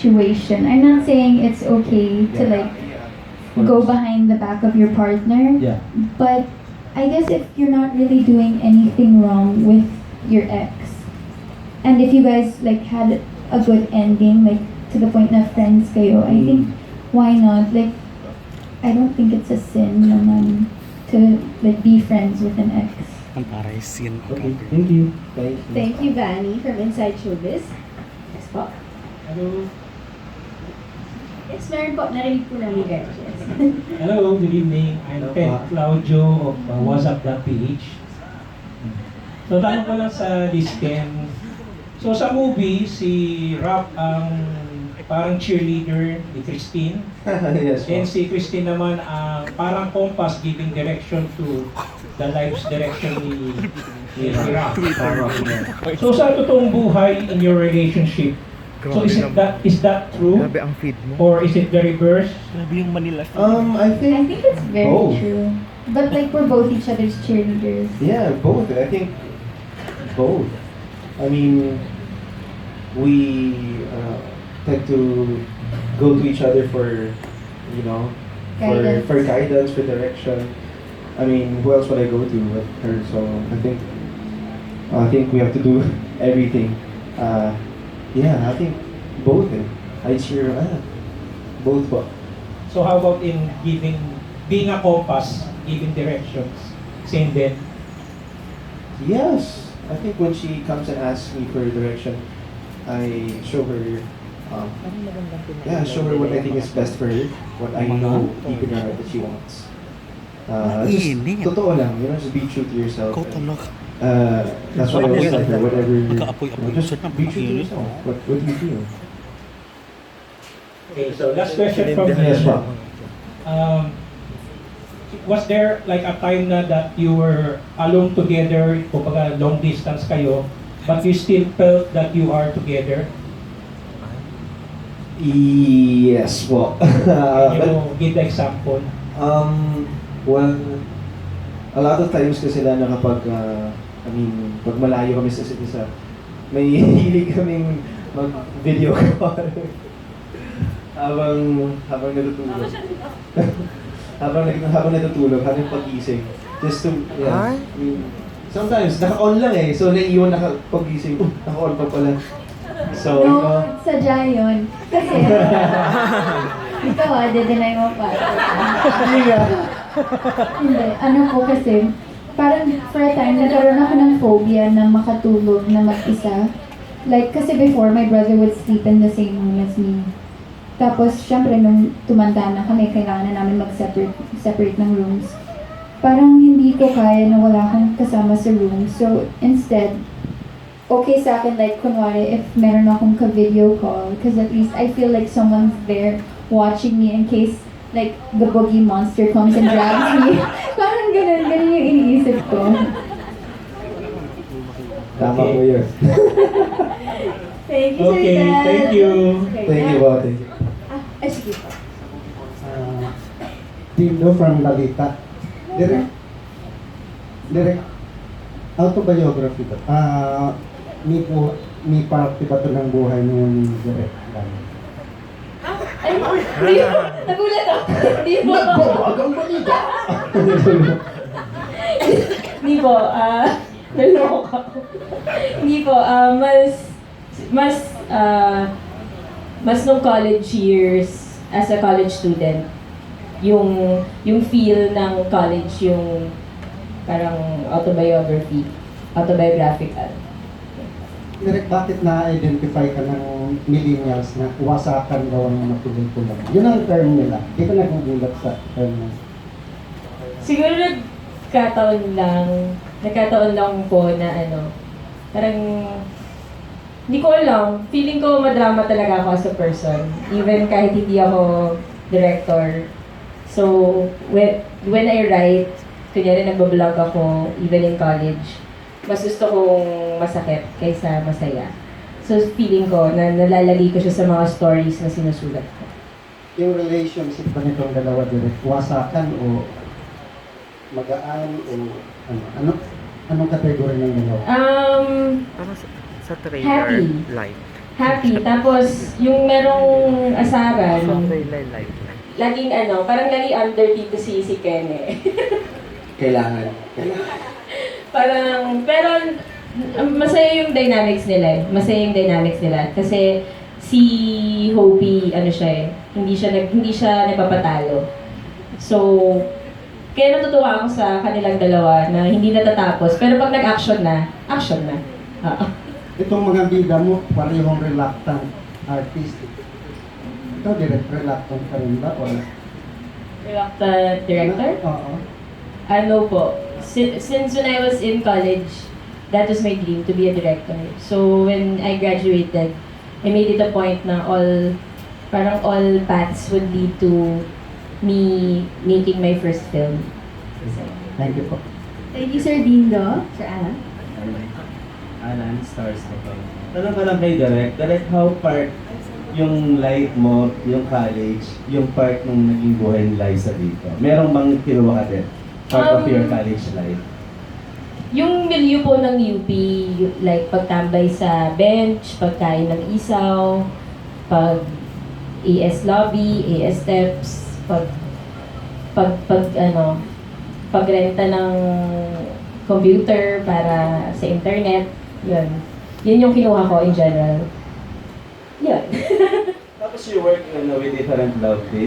situation. I'm not saying it's okay to like go behind the back of your partner, Yeah. but I guess if you're not really doing anything wrong with your ex, and if you guys like had a good ending, like to the point na friends kayo, I think why not? Like, I don't think it's a sin naman to like be friends with an ex. Ang aray, sin. Okay, thank you. Thank you. Thank you, Vanny, from Inside Showbiz. Yes po. Hello. Yes, meron po. Narinig po namin guys. Yes. Hello, good evening. I'm Hello, Ted Pa. Claudio of WhatsApp.ph. So, tanong ko lang sa Disken. So, sa movie, si Rap ang parang cheerleader ni Christine. Yes, And po. si Christine naman ang parang compass giving direction to the life's direction ni Rap. So, sa totoong buhay in your relationship, so is that true? Grabe ang feed mo. Or is it the reverse? Grabe yung Manila feed. I I think, think it's very both. true. But like we're both each other's cheerleaders. yeah, both. I think both. I mean, we tend to go to each other for, you know, Guidance. for guidance, for direction. I mean, who else would I go to with her? So I think we have to do everything. Yeah, I think both. I cheer both. Po. So how about in being a compass, giving directions? Same then. Yes, I think when she comes and asks me for direction, I show her. Show her what I think is best for her, what I know deep in her heart that she wants. Mainit. Just totoo lang, you know, just be true to yourself. Ikaw talaga. That's what I always tell her, whatever, Magkaapoy-apoy. just be true to yourself. What do you feel? Okay, so last question from Yes, me. ma'am. Was there like a time na that you were alone together, kumbaga long distance kayo, but you still felt that you are together? Yes, po. Can you give the example? Well, a lot of times kasi na kapag, pag malayo kami sa isa't isa, may hilig kaming mag-video call. habang natutulog. habang natutulog, habang pag-gising. Just to, yeah. Sometimes, naka-on lang so naiiwan pag-gising, naka-on pa pala. So, No, sadya yun. Kasi, ikaw de-deny mo pa. hindi nga. Hindi, ano po kasi, parang for a time, nagkaroon ako ng phobia na makatulog na mag-isa. Like, kasi before, my brother would sleep in the same room as me. Tapos, syempre, nung tumanda na kami, kailangan na namin mag-separate ng rooms. Parang hindi ko kaya na wala akong kasama sa room. So, instead, okay sa akin, like, kunwari, if meron akong ka-video call, because at least I feel like someone's there watching me in case, like, the boogie monster comes and grabs me. Parang ganun yung iniisip ko. Tama po yun. Thank you, Sir Okay, Ted. thank you. Okay, Thank you, na- po. Thank you. Sige po. Dino from Lalita. Direct autobiography ba? May parte ba ito ng buhay niyo ni Direct? Ay, hindi po. Nagulat ako. Hindi po. Agang balita! Hindi po. Naloko ako. Hindi po. Mas nung college years, as a college student, yung feel ng college, yung parang autobiographical. Direct, bakit na-identify ka ng millennials na wasakan daw ang matuloy-tuloy? Yun ang term nila. Hindi ka nagugulat sa term na. Siguro nagkataon lang po na parang, hindi ko alam, feeling ko madrama talaga ako as a person. Even kahit hindi ako director. So, when I write, kunyari nagbablog ako, even in college, mas gusto kong masakit kaysa masaya. So, feeling ko na nalalagay ko siya sa mga stories na sinusulat ko. Yung relationship ba nitong dalawa, Direct, wasakan o magaan o anong kategory ng dalawa? Parang sa trailer, Happy. light. happy. Tapos, yung merong asaran, laging parang lagi under dito si Ken eh. Kailangan. Parang, pero masaya yung dynamics nila eh. Masaya yung dynamics nila. Kasi si Hobie, siya eh, hindi siya nagpapatalo. So, kaya natutuwa ako sa kanilang dalawa na hindi natatapos. Pero pag nag-action na, action na. Oo. Itong mga bida mo, parehong reluctant artist. Ikaw, direct reluctant ka rin ba? O? Reluctant director? Oo. Ano po, since when I was in college, that was my dream, to be a director. So when I graduated, I made it a point na all paths would lead to me making my first film. Thank you po. Thank you, Sir Dindo. Sir Alan? Alan, stars ko to. Tanong ka lang kay Direk, how part yung life mo, yung college, yung part nung naging buhay ni Liza dito? Merong bang kinuha ka din? Part of your college life? Yung milieu po ng UP, like pagtambay sa bench, pagkain ng isaw, pag AS lobby, AS steps, pagrenta ng computer para sa internet, yun. Yun yung kinuha ko in general. Yun. Tapos you work with different love teams.